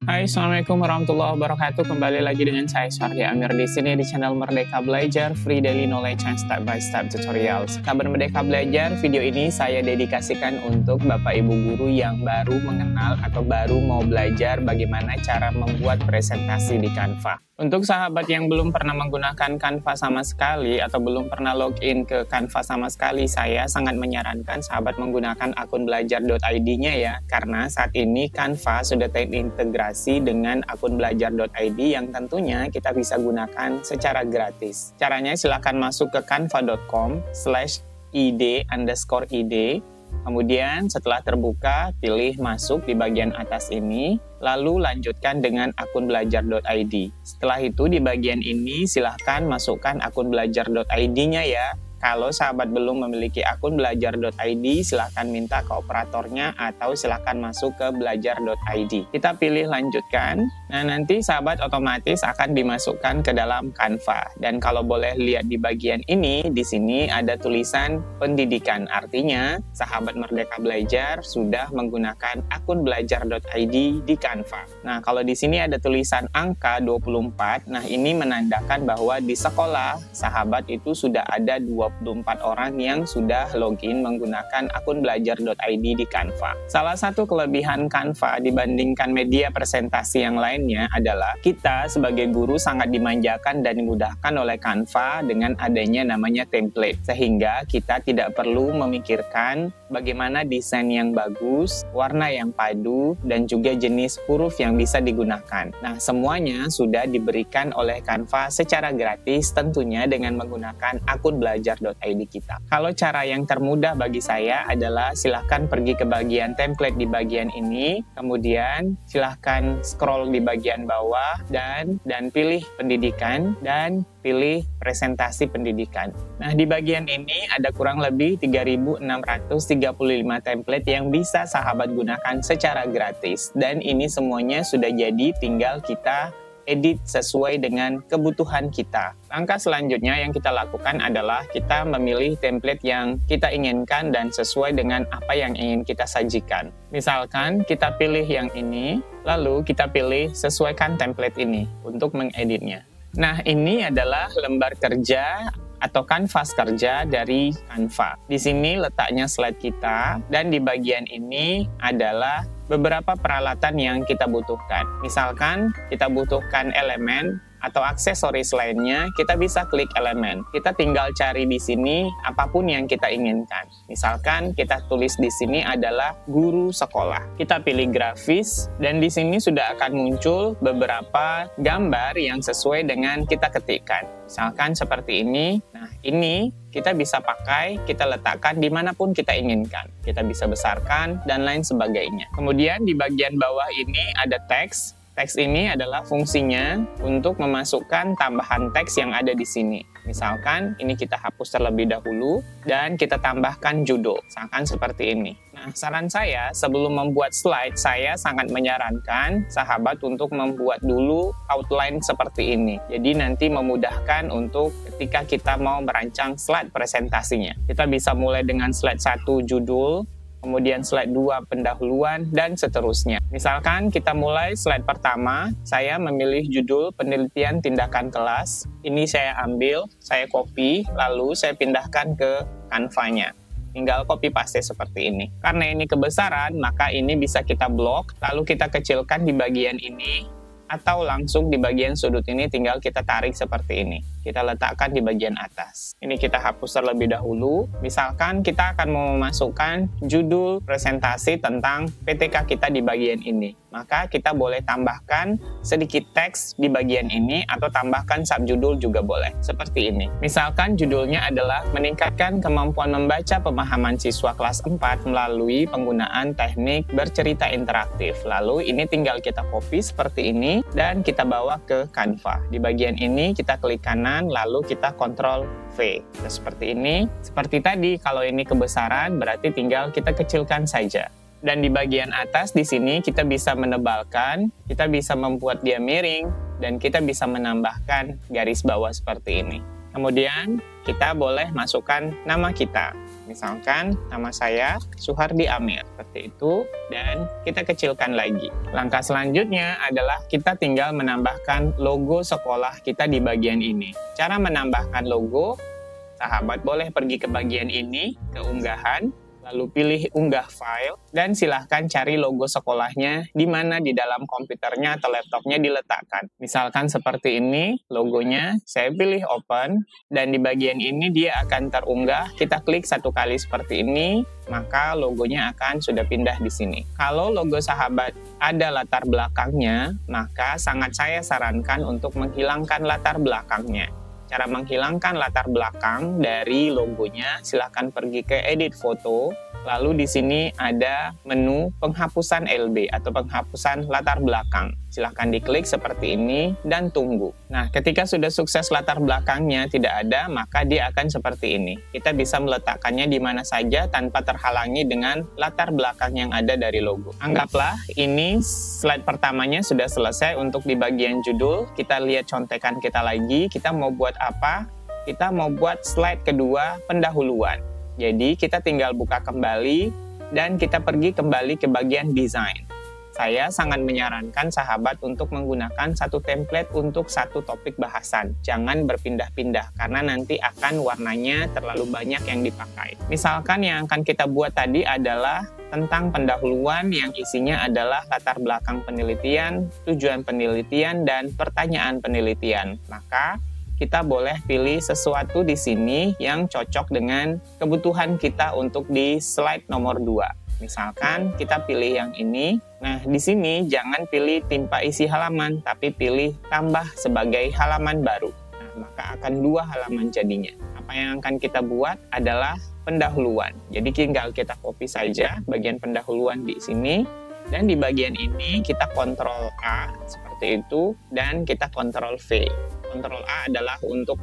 Hai, Assalamualaikum warahmatullahi wabarakatuh. Kembali lagi dengan saya Suhardi Amir di sini di channel Merdeka Belajar, Free Daily Knowledge and Step by Step Tutorials. Kabar Merdeka Belajar, video ini saya dedikasikan untuk Bapak Ibu guru yang baru mengenal atau baru mau belajar bagaimana cara membuat presentasi di Canva. Untuk sahabat yang belum pernah menggunakan Canva sama sekali atau belum pernah login ke Canva sama sekali, saya sangat menyarankan sahabat menggunakan akun belajar.id-nya ya, karena saat ini Canva sudah terintegrasi dengan akun belajar.id yang tentunya kita bisa gunakan secara gratis. Caranya silakan masuk ke canva.com/id_id. Kemudian setelah terbuka, pilih masuk di bagian atas ini, lalu lanjutkan dengan akun belajar.id. Setelah itu di bagian ini silahkan masukkan akun belajar.id-nya ya. Kalau sahabat belum memiliki akun belajar.id, silahkan minta ke operatornya atau silahkan masuk ke belajar.id. Kita pilih lanjutkan. Nah, nanti sahabat otomatis akan dimasukkan ke dalam Canva. Dan kalau boleh lihat di bagian ini, di sini ada tulisan pendidikan. Artinya, sahabat Merdeka Belajar sudah menggunakan akun belajar.id di Canva. Nah, kalau di sini ada tulisan angka 24, nah ini menandakan bahwa di sekolah sahabat itu sudah ada 24 orang yang sudah login menggunakan akun belajar.id di Canva. Salah satu kelebihan Canva dibandingkan media presentasi yang lainnya adalah kita sebagai guru sangat dimanjakan dan dimudahkan oleh Canva dengan adanya namanya template. Sehingga kita tidak perlu memikirkan bagaimana desain yang bagus, warna yang padu, dan juga jenis huruf yang bisa digunakan. Nah, semuanya sudah diberikan oleh Canva secara gratis tentunya dengan menggunakan akun belajar.id kita. Kalau cara yang termudah bagi saya adalah silahkan pergi ke bagian template di bagian ini, kemudian silahkan scroll di bagian bawah dan pilih pendidikan dan pilih presentasi pendidikan. Nah, di bagian ini ada kurang lebih 3.635 template yang bisa sahabat gunakan secara gratis dan ini semuanya sudah jadi, tinggal kita edit sesuai dengan kebutuhan kita. Langkah selanjutnya yang kita lakukan adalah kita memilih template yang kita inginkan dan sesuai dengan apa yang ingin kita sajikan. Misalkan kita pilih yang ini, lalu kita pilih sesuaikan template ini untuk mengeditnya. Nah, ini adalah lembar kerja atau kanvas kerja dari Canva. Di sini letaknya slide kita dan di bagian ini adalah beberapa peralatan yang kita butuhkan. Misalkan kita butuhkan elemen atau aksesoris lainnya, kita bisa klik elemen. Kita tinggal cari di sini apapun yang kita inginkan. Misalkan kita tulis di sini adalah guru sekolah. Kita pilih grafis dan di sini sudah akan muncul beberapa gambar yang sesuai dengan kita ketikkan. Misalkan seperti ini. Nah, ini kita bisa pakai, kita letakkan dimanapun kita inginkan. Kita bisa besarkan dan lain sebagainya. Kemudian di bagian bawah ini ada teks. Teks ini adalah fungsinya untuk memasukkan tambahan teks yang ada di sini. Misalkan ini kita hapus terlebih dahulu dan kita tambahkan judul. Misalkan seperti ini. Nah, saran saya sebelum membuat slide, saya sangat menyarankan sahabat untuk membuat dulu outline seperti ini. Jadi nanti memudahkan untuk ketika kita mau merancang slide presentasinya. Kita bisa mulai dengan slide 1 judul, kemudian slide 2 pendahuluan, dan seterusnya. Misalkan kita mulai slide pertama, saya memilih judul penelitian tindakan kelas. Ini saya ambil, saya copy, lalu saya pindahkan ke Canva-nya. Tinggal copy paste seperti ini. Karena ini kebesaran, maka ini bisa kita blok, lalu kita kecilkan di bagian ini, atau langsung di bagian sudut ini tinggal kita tarik seperti ini. Kita letakkan di bagian atas. Ini kita hapus terlebih dahulu. Misalkan kita akan memasukkan judul presentasi tentang PTK kita di bagian ini. Maka kita boleh tambahkan sedikit teks di bagian ini atau tambahkan subjudul juga boleh. Seperti ini. Misalkan judulnya adalah meningkatkan kemampuan membaca pemahaman siswa kelas 4 melalui penggunaan teknik bercerita interaktif. Lalu ini tinggal kita copy seperti ini dan kita bawa ke Canva. Di bagian ini kita klik kanan lalu kita Ctrl V. Nah, seperti ini. Seperti tadi, kalau ini kebesaran berarti tinggal kita kecilkan saja. Dan di bagian atas di sini kita bisa menebalkan, kita bisa membuat dia miring, dan kita bisa menambahkan garis bawah seperti ini. Kemudian kita boleh masukkan nama kita. Misalkan nama saya Suhardi Amir, seperti itu, dan kita kecilkan lagi. Langkah selanjutnya adalah kita tinggal menambahkan logo sekolah kita di bagian ini. Cara menambahkan logo, sahabat boleh pergi ke bagian ini, ke unggahan, lalu pilih unggah file, dan silahkan cari logo sekolahnya di mana di dalam komputernya atau laptopnya diletakkan. Misalkan seperti ini logonya, saya pilih open, dan di bagian ini dia akan terunggah. Kita klik satu kali seperti ini, maka logonya akan sudah pindah di sini. Kalau logo sahabat ada latar belakangnya, maka sangat saya sarankan untuk menghilangkan latar belakangnya. Cara menghilangkan latar belakang dari logonya, silahkan pergi ke edit foto, lalu di sini ada menu penghapusan LB atau penghapusan latar belakang. Silahkan diklik seperti ini dan tunggu. Nah, ketika sudah sukses latar belakangnya tidak ada, maka dia akan seperti ini. Kita bisa meletakkannya di mana saja tanpa terhalangi dengan latar belakang yang ada dari logo. Anggaplah ini slide pertamanya sudah selesai. Untuk di bagian judul, kita lihat contekan kita lagi. Kita mau buat apa? Kita mau buat slide kedua, pendahuluan. Jadi kita tinggal buka kembali dan kita pergi kembali ke bagian desain. Saya sangat menyarankan sahabat untuk menggunakan satu template untuk satu topik bahasan. Jangan berpindah-pindah karena nanti akan warnanya terlalu banyak yang dipakai. Misalkan yang akan kita buat tadi adalah tentang pendahuluan yang isinya adalah latar belakang penelitian, tujuan penelitian, dan pertanyaan penelitian. Maka kita boleh pilih sesuatu di sini yang cocok dengan kebutuhan kita untuk di slide nomor 2. Misalkan kita pilih yang ini. Nah, di sini jangan pilih timpa isi halaman, tapi pilih tambah sebagai halaman baru. Nah, maka akan 2 halaman jadinya. Apa yang akan kita buat adalah pendahuluan. Jadi tinggal kita copy saja bagian pendahuluan di sini. Dan di bagian ini kita Ctrl A seperti itu dan kita Ctrl V. Ctrl A adalah untuk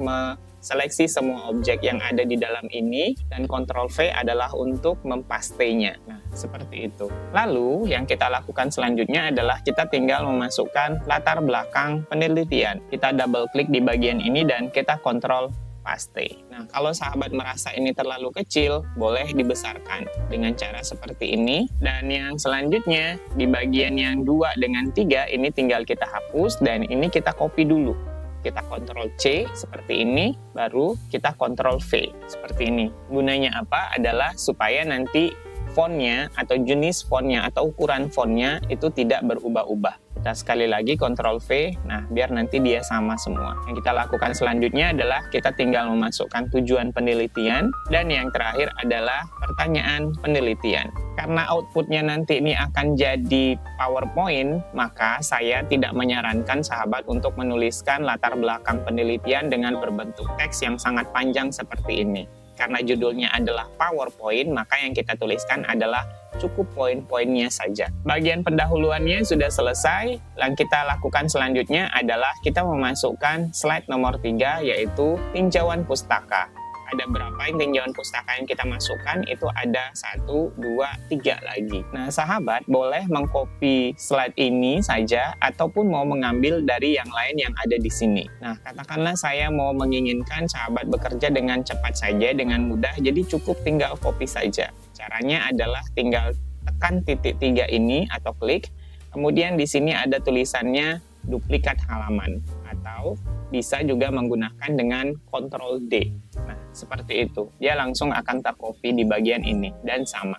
seleksi semua objek yang ada di dalam ini, dan Ctrl V adalah untuk mempastenya. Nah, seperti itu. Lalu, yang kita lakukan selanjutnya adalah kita tinggal memasukkan latar belakang penelitian. Kita double klik di bagian ini dan kita Ctrl paste. Nah, kalau sahabat merasa ini terlalu kecil, boleh dibesarkan dengan cara seperti ini. Dan yang selanjutnya, di bagian yang 2 dengan 3, ini tinggal kita hapus, dan ini kita copy dulu. Kita Ctrl C seperti ini, baru kita Ctrl V seperti ini. Gunanya apa? Adalah supaya nanti fontnya atau jenis fontnya atau ukuran fontnya itu tidak berubah-ubah. Kita sekali lagi Ctrl V, nah biar nanti dia sama semua. Yang kita lakukan selanjutnya adalah kita tinggal memasukkan tujuan penelitian, dan yang terakhir adalah pertanyaan penelitian. Karena outputnya nanti ini akan jadi PowerPoint, maka saya tidak menyarankan sahabat untuk menuliskan latar belakang penelitian dengan berbentuk teks yang sangat panjang seperti ini. Karena judulnya adalah PowerPoint, maka yang kita tuliskan adalah cukup poin-poinnya saja. Bagian pendahuluannya sudah selesai. Yang kita lakukan selanjutnya adalah kita memasukkan slide nomor 3, yaitu tinjauan pustaka. Ada berapa tinjauan pustaka yang kita masukkan? Itu ada 1, 2, 3 lagi. Nah, sahabat boleh mengcopy slide ini saja ataupun mau mengambil dari yang lain yang ada di sini. Nah, katakanlah saya mau menginginkan sahabat bekerja dengan cepat saja, dengan mudah, jadi cukup tinggal copy saja. Caranya adalah tinggal tekan titik 3 ini atau klik, kemudian di sini ada tulisannya duplikat halaman, atau bisa juga menggunakan dengan Ctrl D. Nah, seperti itu. Dia langsung akan tercopy di bagian ini dan sama.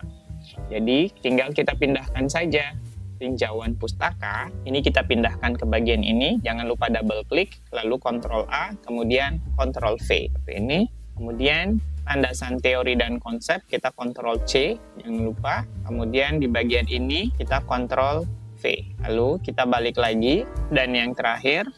Jadi, tinggal kita pindahkan saja tinjauan pustaka. Ini kita pindahkan ke bagian ini. Jangan lupa double klik, lalu Ctrl A, kemudian Ctrl V. Seperti ini. Kemudian landasan teori dan konsep kita Ctrl C, jangan lupa. Kemudian di bagian ini kita Ctrl V. Lalu kita balik lagi, dan yang terakhir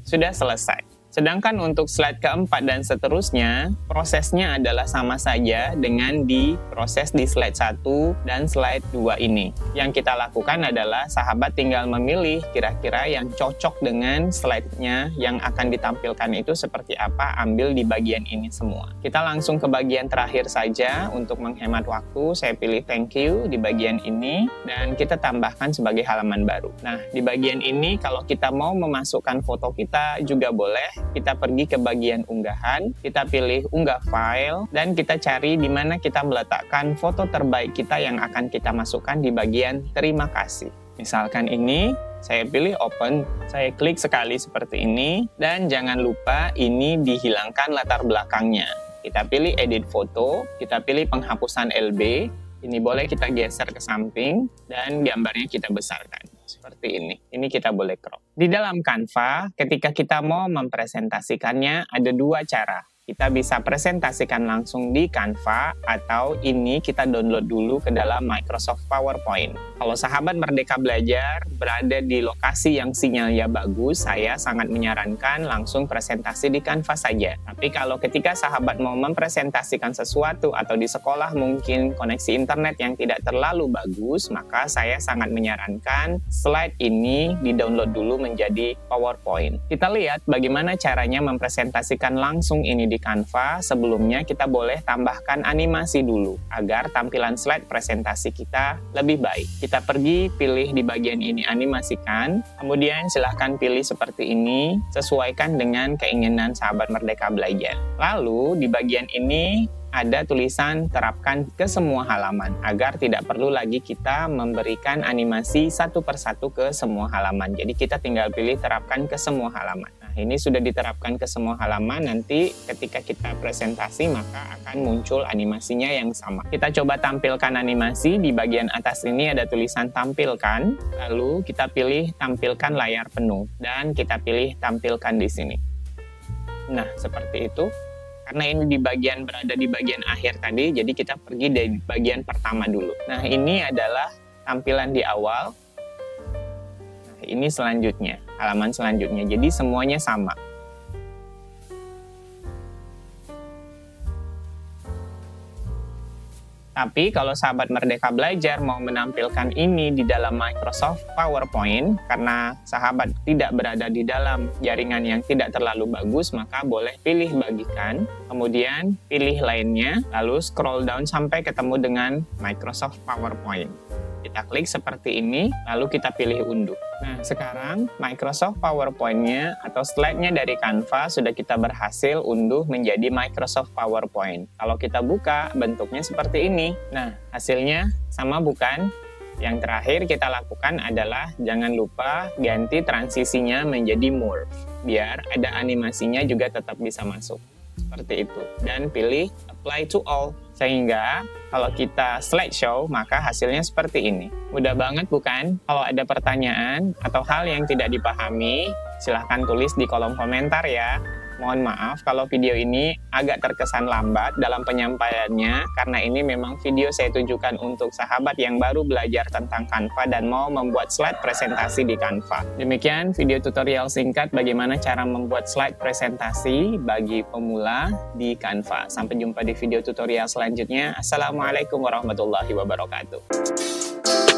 sudah selesai. Sedangkan untuk slide keempat dan seterusnya, prosesnya adalah sama saja dengan di proses di slide 1 dan slide 2 ini. Yang kita lakukan adalah sahabat tinggal memilih kira-kira yang cocok dengan slide-nya yang akan ditampilkan itu seperti apa, ambil di bagian ini semua. Kita langsung ke bagian terakhir saja untuk menghemat waktu. Saya pilih thank you di bagian ini dan kita tambahkan sebagai halaman baru. Nah, di bagian ini kalau kita mau memasukkan foto kita juga boleh. kita pergi ke bagian unggahan, kita pilih unggah file, dan kita cari di mana kita meletakkan foto terbaik kita yang akan kita masukkan di bagian terima kasih. Misalkan ini, saya pilih open, saya klik sekali seperti ini, dan jangan lupa ini dihilangkan latar belakangnya. Kita pilih edit foto, kita pilih penghapusan LB, ini boleh kita geser ke samping, dan gambarnya kita besarkan. Seperti ini. Ini kita boleh crop. Di dalam Canva, ketika kita mau mempresentasikannya, ada dua cara. Kita bisa presentasikan langsung di Canva, atau ini kita download dulu ke dalam Microsoft PowerPoint. Kalau sahabat Merdeka Belajar berada di lokasi yang sinyalnya bagus, saya sangat menyarankan langsung presentasi di Canva saja. Tapi kalau ketika sahabat mau mempresentasikan sesuatu atau di sekolah mungkin koneksi internet yang tidak terlalu bagus, maka saya sangat menyarankan slide ini di-download dulu menjadi PowerPoint. Kita lihat bagaimana caranya mempresentasikan langsung ini di Canva. Sebelumnya kita boleh tambahkan animasi dulu agar tampilan slide presentasi kita lebih baik. Kita pergi pilih di bagian ini animasikan, kemudian silahkan pilih seperti ini, sesuaikan dengan keinginan sahabat Merdeka Belajar. Lalu di bagian ini ada tulisan terapkan ke semua halaman agar tidak perlu lagi kita memberikan animasi satu persatu ke semua halaman. Jadi kita tinggal pilih terapkan ke semua halaman. Nah, ini sudah diterapkan ke semua halaman, nanti ketika kita presentasi maka akan muncul animasinya yang sama. Kita coba tampilkan animasi, di bagian atas ini ada tulisan tampilkan, lalu kita pilih tampilkan layar penuh, dan kita pilih tampilkan di sini. Nah, seperti itu. Karena ini berada di bagian akhir tadi, jadi kita pergi dari bagian pertama dulu. Nah, ini adalah tampilan di awal. Nah, ini selanjutnya, halaman selanjutnya. Jadi semuanya sama. Tapi kalau sahabat Merdeka Belajar mau menampilkan ini di dalam Microsoft PowerPoint, karena sahabat tidak berada di dalam jaringan yang tidak terlalu bagus, maka boleh pilih bagikan, kemudian pilih lainnya, lalu scroll down sampai ketemu dengan Microsoft PowerPoint. Kita klik seperti ini, lalu kita pilih unduh. Nah, sekarang Microsoft PowerPoint-nya atau slide-nya dari Canva sudah kita berhasil unduh menjadi Microsoft PowerPoint. Kalau kita buka, bentuknya seperti ini. Nah, hasilnya sama bukan? Yang terakhir kita lakukan adalah jangan lupa ganti transisinya menjadi morph, biar ada animasinya juga tetap bisa masuk. Seperti itu. Dan pilih apply to all. Sehingga kalau kita slideshow, maka hasilnya seperti ini. Mudah banget bukan? Kalau ada pertanyaan atau hal yang tidak dipahami, silahkan tulis di kolom komentar ya. Mohon maaf kalau video ini agak terkesan lambat dalam penyampaiannya, karena ini memang video saya tunjukkan untuk sahabat yang baru belajar tentang Canva dan mau membuat slide presentasi di Canva. Demikian video tutorial singkat bagaimana cara membuat slide presentasi bagi pemula di Canva. Sampai jumpa di video tutorial selanjutnya. Assalamualaikum warahmatullahi wabarakatuh.